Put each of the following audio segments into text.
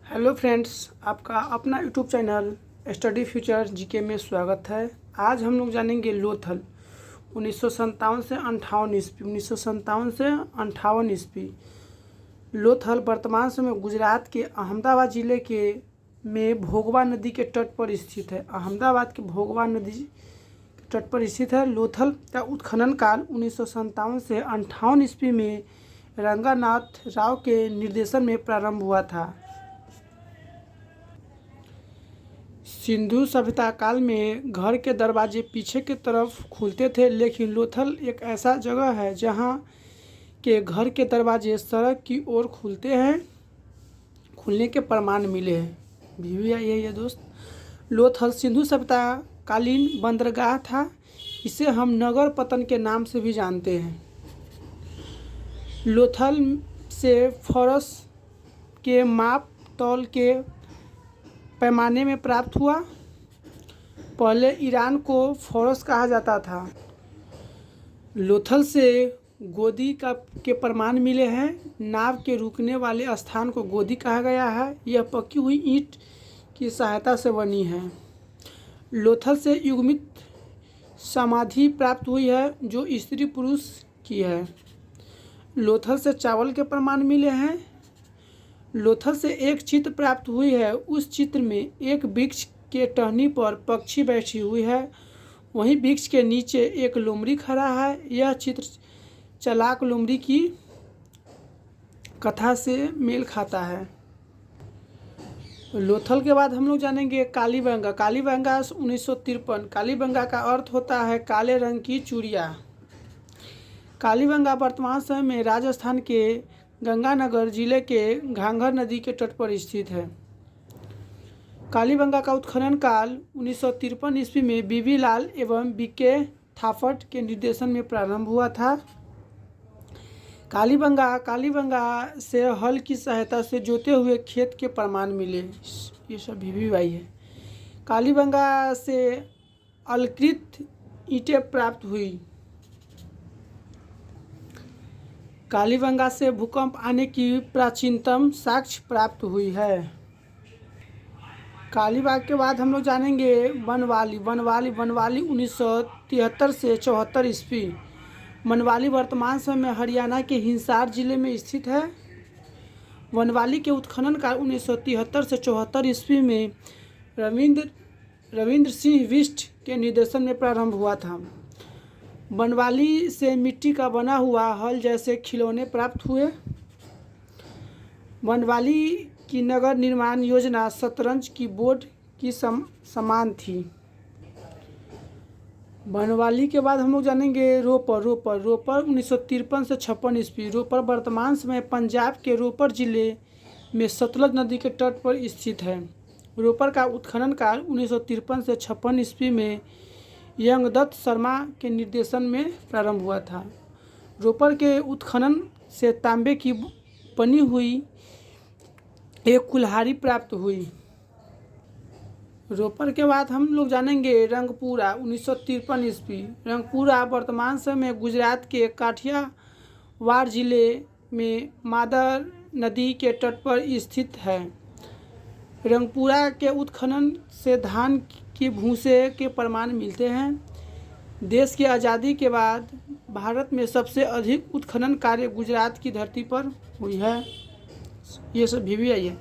Hello friends, आपका अपना YouTube channel study future GK में स्वागत है। आज हम लोग जानेंगे लोथल 1957 से 58 ईस्वी। लोथल वर्तमान समय गुजरात के अहमदाबाद जिले के में भोगवा नदी के तट पर स्थित है। अहमदाबाद के भोगवा नदी के तट पर स्थित है। लोथल का उत्खनन काल 1957 से 58 ईस्वी में रंगानाथ राव के निर्देशन में प्रारंभ हुआ था। सिंधु सभ्यता काल में घर के दरवाजे पीछे की तरफ खुलते थे, लेकिन लोथल एक ऐसा जगह है जहां के घर के दरवाजे सड़क की ओर खुलने के प्रमाण मिले हैं। भैया यही है दोस्त। लोथल सिंधु सभ्यता कालीन बंदरगाह था। इसे हम नगर पतन के नाम से भी जानते हैं। लोथल से फरस के माप तौल के पैमाने में प्राप्त हुआ। पहले ईरान को फरस कहा जाता था। लोथल से गोदी के प्रमाण मिले हैं। नाव के रुकने वाले स्थान को गोदी कहा गया है। यह पकी हुई ईंट की सहायता से बनी है। लोथल से युग्मित समाधि प्राप्त हुई है जो स्त्री पुरुष की है। लोथल से चावल के प्रमाण मिले हैं। लोथल से एक चित्र प्राप्त हुई है। उस चित्र में एक वृक्ष के टहनी पर पक्षी बैठी हुई है। वहीं वृक्ष के नीचे एक लोमड़ी खड़ा है। यह चित्र चलाक लोमड़ी की कथा से मेल खाता है। लोथल के बाद हम लोग जानेंगे कालीबंगा। कालीबंगा 1953। कालीबंगा का अर्थ होता है काले रंग की चूड़िया। कालीबंगा वर्तमान समय में राजस्थान के गंगानगर जिले के घाघर नदी के तट पर स्थित है। कालीबंगा का उत्खनन काल 1953 ईस्वी में बीबी लाल एवं बीके थापट के निर्देशन में प्रारंभ हुआ था। कालीबंगा से हल की सहायता से जोते हुए खेत के प्रमाण मिले। ये सब बीबी बाई है। कालीबंगा से अलकृत ईंटें प्राप्त हुई। कालीबंगा से भूकंप आने की प्राचीनतम साक्ष्य प्राप्त हुई है। कालीबाग के बाद हम लोग जानेंगे बनवाली। 1973 से 74 ईस्वी। बनवाली वर्तमान समय में हरियाणा के हिसार जिले में स्थित है। बनवाली के उत्खनन काल 1973 से 74 ईस्वी में रविंद्र सिंह बिष्ट के निर्देशन में प्रारंभ हुआ था। बनवाली से मिट्टी का बना हुआ हल जैसे खिलौने प्राप्त हुए। बनवाली की नगर निर्माण योजना शतरंज की बोर्ड की समान थी। बनवाली के बाद हम लोग जानेंगे रोपर 1953 से 56 ईस्वी। रोपर वर्तमान समय पंजाब के रोपर जिले में सतलज नदी के तट पर स्थित है। रोपर का उत्खनन काल 1953 से 56 ईस्वी में यंगदत्त शर्मा के निर्देशन में प्रारंभ हुआ था। रोपर के उत्खनन से तांबे की बनी हुई एक कुल्हाड़ी प्राप्त हुई। रोपर के बाद हम लोग जानेंगे रंगपुरा 1953 ईस्वी। रंगपुरा वर्तमान समय में गुजरात के काठियावाड़ जिले में मादर नदी के तट पर स्थित है। रंगपुरा के उत्खनन से धान की भूसे के प्रमाण मिलते हैं। देश की आज़ादी के बाद भारत में सबसे अधिक उत्खनन कार्य गुजरात की धरती पर हुई है। ये सब भी आई है।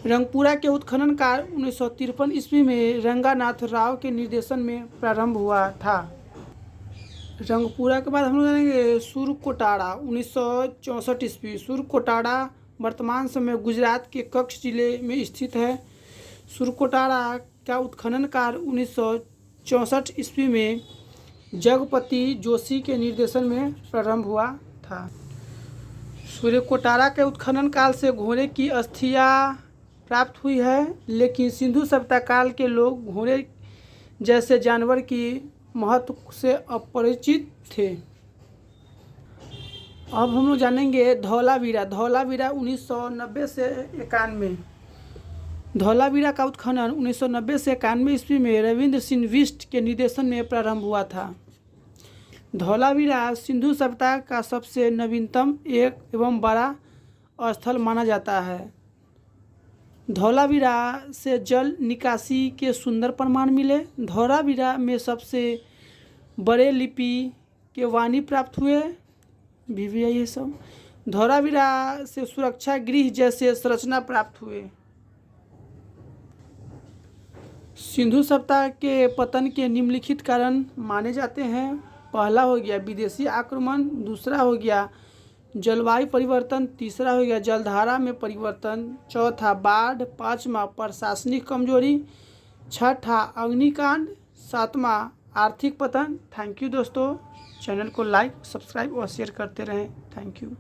रंगपुरा के उत्खनन काल 1953 ईस्वी में रंगानाथ राव के निर्देशन में प्रारंभ हुआ था। रंगपुरा के बाद हम लोग जानेंगे सुरकोटाड़ा 1964 ईस्वी। सुरकोटाड़ा वर्तमान समय गुजरात के कच्छ जिले में स्थित है। सुरकोटाड़ा का उत्खनन काल 1964 ईस्वी में जगपति जोशी के निर्देशन में प्रारंभ हुआ था। सूर्यकोटारा के उत्खनन काल से घोड़े की अस्थियां प्राप्त हुई है, लेकिन सिंधु सभ्यता काल के लोग घोड़े जैसे जानवर की महत्व से अपरिचित थे। अब हम लोग जानेंगे धौलावीरा 1990 से 91। धौलावीरा का उत्खनन 1990 से 91 ईस्वी में रविंद्र सिंह बिष्ट के निर्देशन में प्रारंभ हुआ था। धौलावीरा सिंधु सभ्यता का सबसे नवीनतम एक एवं बड़ा स्थल माना जाता है। धौलावीरा से जल निकासी के सुंदर प्रमाण मिले। धौलावीरा में सबसे बड़े लिपि के वाणी प्राप्त हुए। भी है ये सब। धौलावीरा से सुरक्षा गृह जैसे संरचना प्राप्त हुए। सिंधु सभ्यता के पतन के निम्नलिखित कारण माने जाते हैं। पहला हो गया विदेशी आक्रमण, दूसरा हो गया जलवायु परिवर्तन, तीसरा हो गया जलधारा में परिवर्तन, चौथा बाढ़, पांचवा प्रशासनिक कमजोरी, छठा अग्निकांड, सातवां आर्थिक पतन। थैंक यू दोस्तों, चैनल को लाइक, सब्सक्राइब और शेयर करते रहें। Thank you.